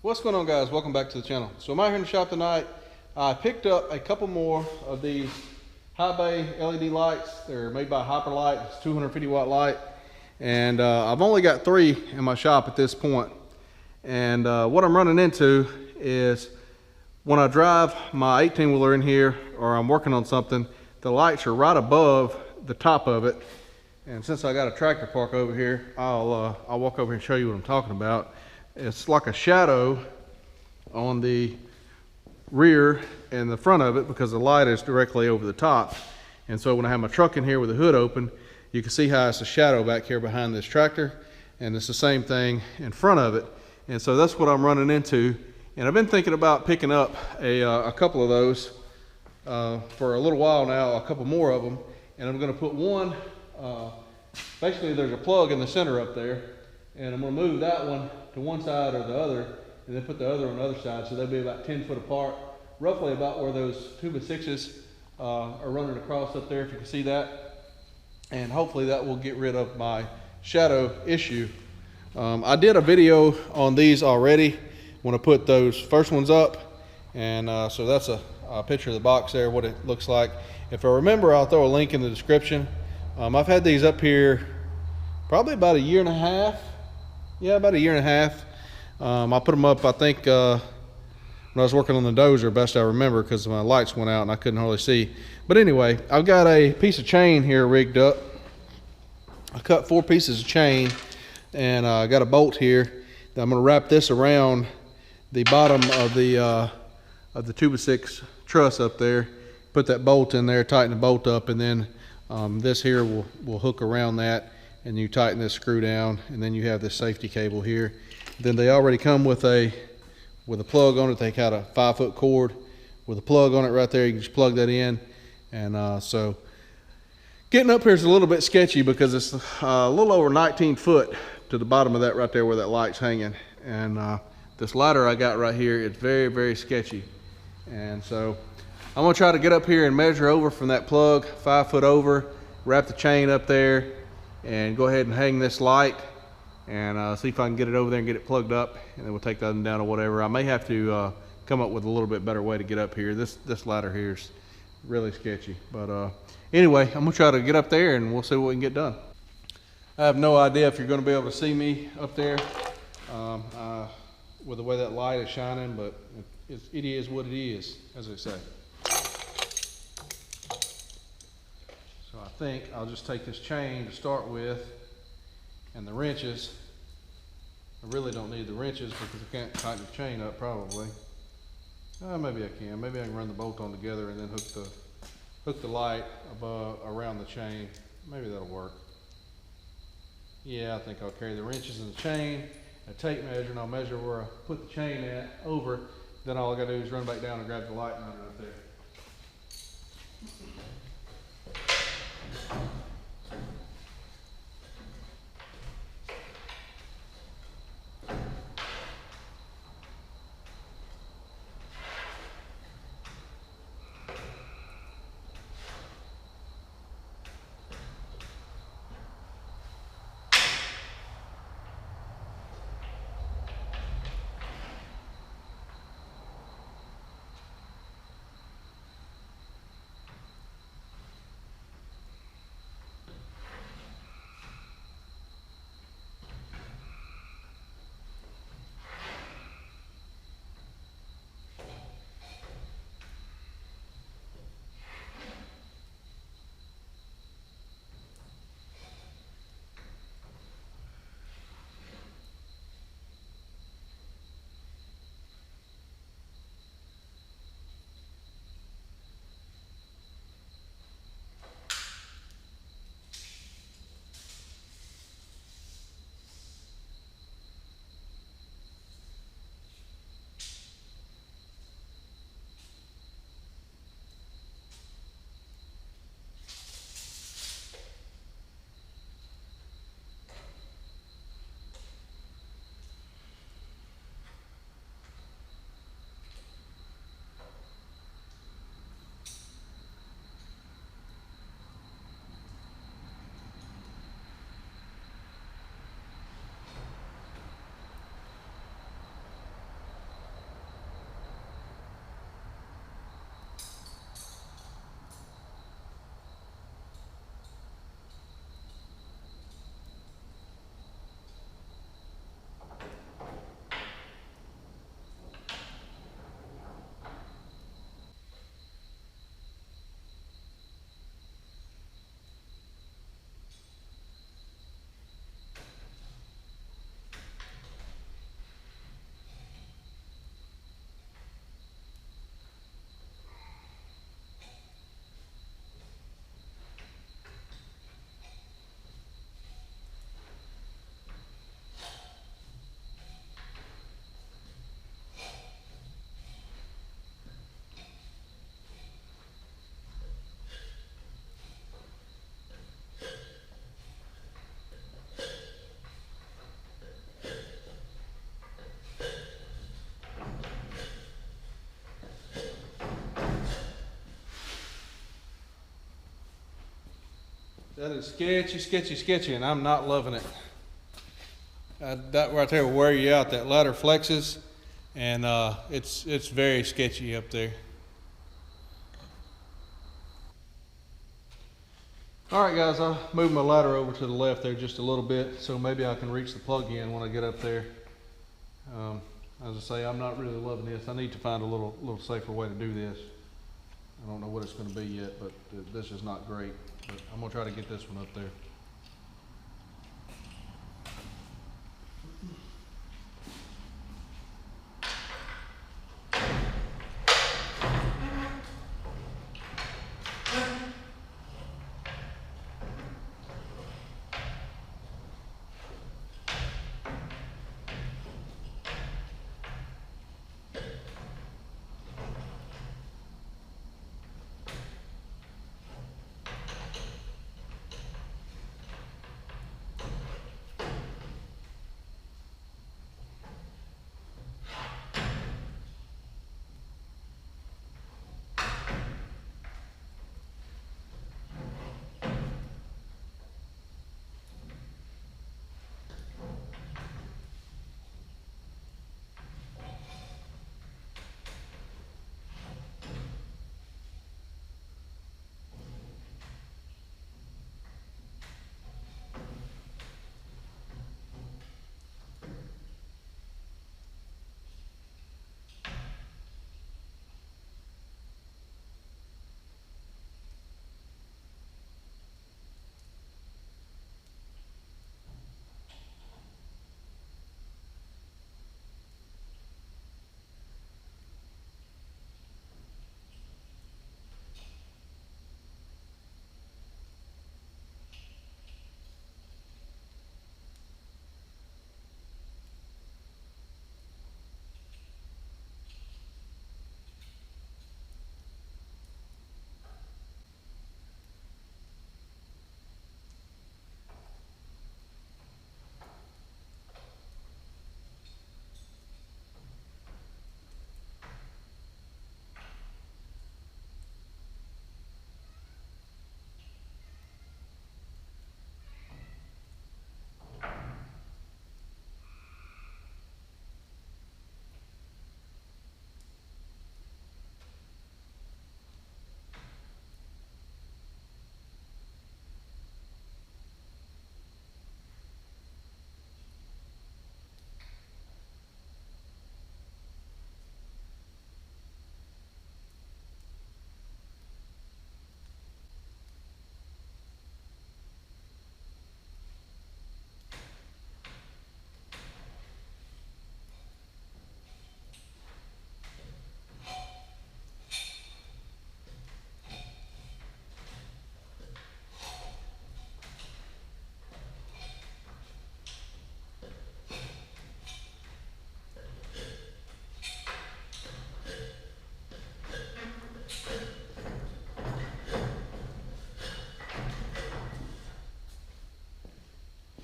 What's going on, guys? Welcome back to the channel. So I'm out here in the shop tonight. I picked up a couple more of these high bay LED lights. They're made by Hyperlight. It's a 250 watt light, and I've only got 3 in my shop at this point. And what I'm running into is when I drive my 18 wheeler in here or I'm working on something, the lights are right above the top of it. And since I got a tractor park over here, I'll walk over and show you what I'm talking about. It's like a shadow on the rear and the front of it because the light is directly over the top. And so when I have my truck in here with the hood open, you can see how it's a shadow back here behind this tractor, and it's the same thing in front of it. And so that's what I'm running into. And I've been thinking about picking up a couple of those for a little while now, a couple more of them. And I'm going to put one, basically there's a plug in the center up there, and I'm going to move that one to one side or the other, and then put the other on the other side, so they'll be about 10 foot apart, roughly about where those 2x6s are running across up there, if you can see that. And hopefully that will get rid of my shadow issue. I did a video on these already when I put those first ones up, and so that's a picture of the box there, what it looks like. If I remember, I'll throw a link in the description. I've had these up here probably about a year and a half. Yeah, about a year and a half. I put them up, I think, when I was working on the dozer, best I remember, because my lights went out and I couldn't hardly see. But anyway, I've got a piece of chain here rigged up. I cut 4 pieces of chain, and I got a bolt here. I'm going to wrap this around the bottom of the 2x6 truss up there. Put that bolt in there, tighten the bolt up, and then this here will hook around that, and you tighten this screw down, and then you have this safety cable here. Then they already come with a plug on it. They got a 5-foot cord with a plug on it right there. You can just plug that in. And so getting up here is a little bit sketchy because it's a little over 19 foot to the bottom of that right there where that light's hanging. And this ladder I got right here, it's very, very sketchy. And so I'm gonna try to get up here and measure over from that plug, 5 foot over, wrap the chain up there, and go ahead and hang this light, and see if I can get it over there and get it plugged up, and then we'll take that one down or whatever. I may have to come up with a little bit better way to get up here. This ladder here is really sketchy, but anyway, I'm gonna try to get up there and we'll see what we can get done. I have no idea if you're gonna be able to see me up there with the way that light is shining, but it is what it is, as they say. So I think I'll just take this chain to start with, and the wrenches. I really don't need the wrenches because I can't tighten the chain up probably. Maybe I can. Maybe I can run the bolt on together and then hook the light around the chain. Maybe that'll work. Yeah, I think I'll carry the wrenches and the chain, a tape measure, and I'll measure where I put the chain at over. Then all I gotta do is run back down and grab the light mounted up there. That is sketchy, sketchy, sketchy, and I'm not loving it. That right there will wear you out. That ladder flexes, and it's very sketchy up there. All right, guys, I'll move my ladder over to the left there just a little bit, so maybe I can reach the plug in when I get up there. As I say, I'm not really loving this. I need to find a little safer way to do this. I don't know what it's going to be yet, but this is not great. But I'm going to try to get this one up there.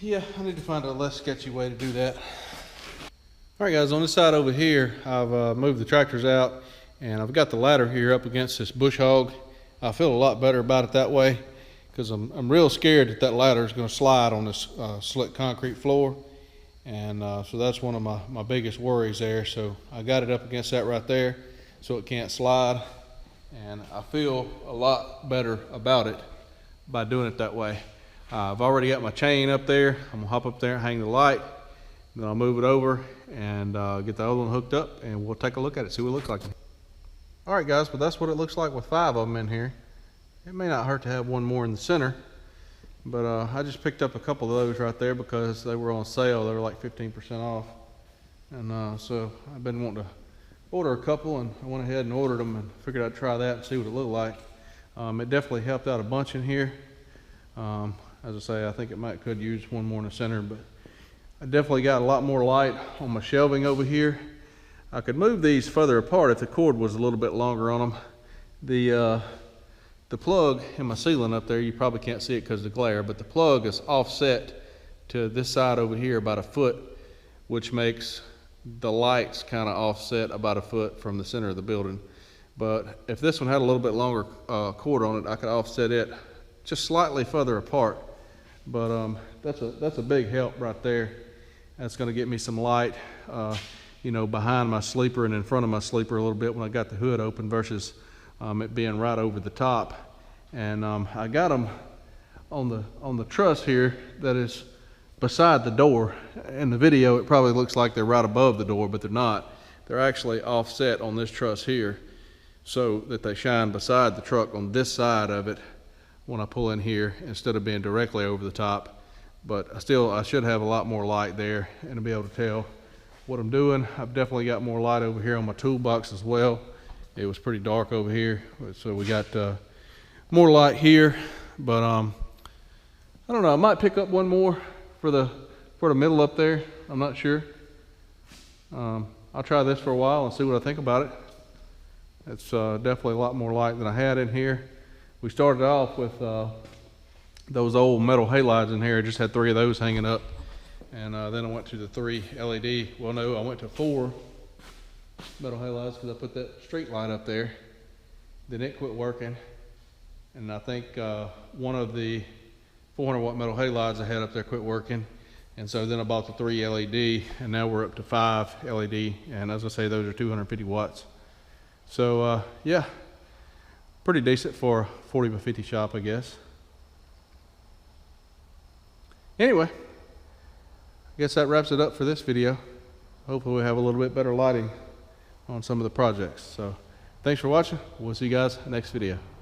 Yeah, I need to find a less sketchy way to do that. All right, guys, on this side over here, I've moved the tractors out, and I've got the ladder here up against this bush hog. I feel a lot better about it that way, because I'm real scared that ladder is going to slide on this slick concrete floor, and so that's one of my biggest worries there. So I got it up against that right there so it can't slide, and I feel a lot better about it by doing it that way. I've already got my chain up there. I'm gonna hop up there and hang the light. Then I'll move it over and get the other one hooked up, and we'll take a look at it, see what it looks like. All right, guys, but that's what it looks like with 5 of them in here. It may not hurt to have one more in the center, but I just picked up a couple of those right there because they were on sale. They were like 15% off. And so I've been wanting to order a couple, and I went ahead and ordered them and figured I'd try that and see what it looked like. It definitely helped out a bunch in here. As I say, I think could use one more in the center, but I definitely got a lot more light on my shelving over here. I could move these further apart if the cord was a little bit longer on them. The plug in my ceiling up there, you probably can't see it because of the glare, but the plug is offset to this side over here about 1 foot, which makes the lights kind of offset about 1 foot from the center of the building. But if this one had a little bit longer cord on it, I could offset it just slightly further apart. But that's a big help right there. That's going to get me some light, you know, behind my sleeper and in front of my sleeper a little bit when I got the hood open versus it being right over the top. And I got them on the truss here that is beside the door. In the video it probably looks like they're right above the door, but they're not. They're actually offset on this truss here so that they shine beside the truck on this side of it when I pull in here instead of being directly over the top. But I should have a lot more light there and be able to tell what I'm doing. I've definitely got more light over here on my toolbox as well. It was pretty dark over here, so we got more light here. But I don't know, I might pick up one more for the middle up there. I'm not sure. I'll try this for a while and see what I think about it. It's definitely a lot more light than I had in here. We started off with those old metal halides in here. I just had 3 of those hanging up. And then I went to the 3 LED. Well, no, I went to 4 metal halides because I put that street light up there. Then it quit working. And I think one of the 400 watt metal halides I had up there quit working. And so then I bought the 3 LED, and now we're up to 5 LED. And as I say, those are 250 watts. So yeah, pretty decent for a 40 by 50 shop, I guess. Anyway, I guess that wraps it up for this video. Hopefully we'll have a little bit better lighting on some of the projects. So thanks for watching. We'll see you guys next video.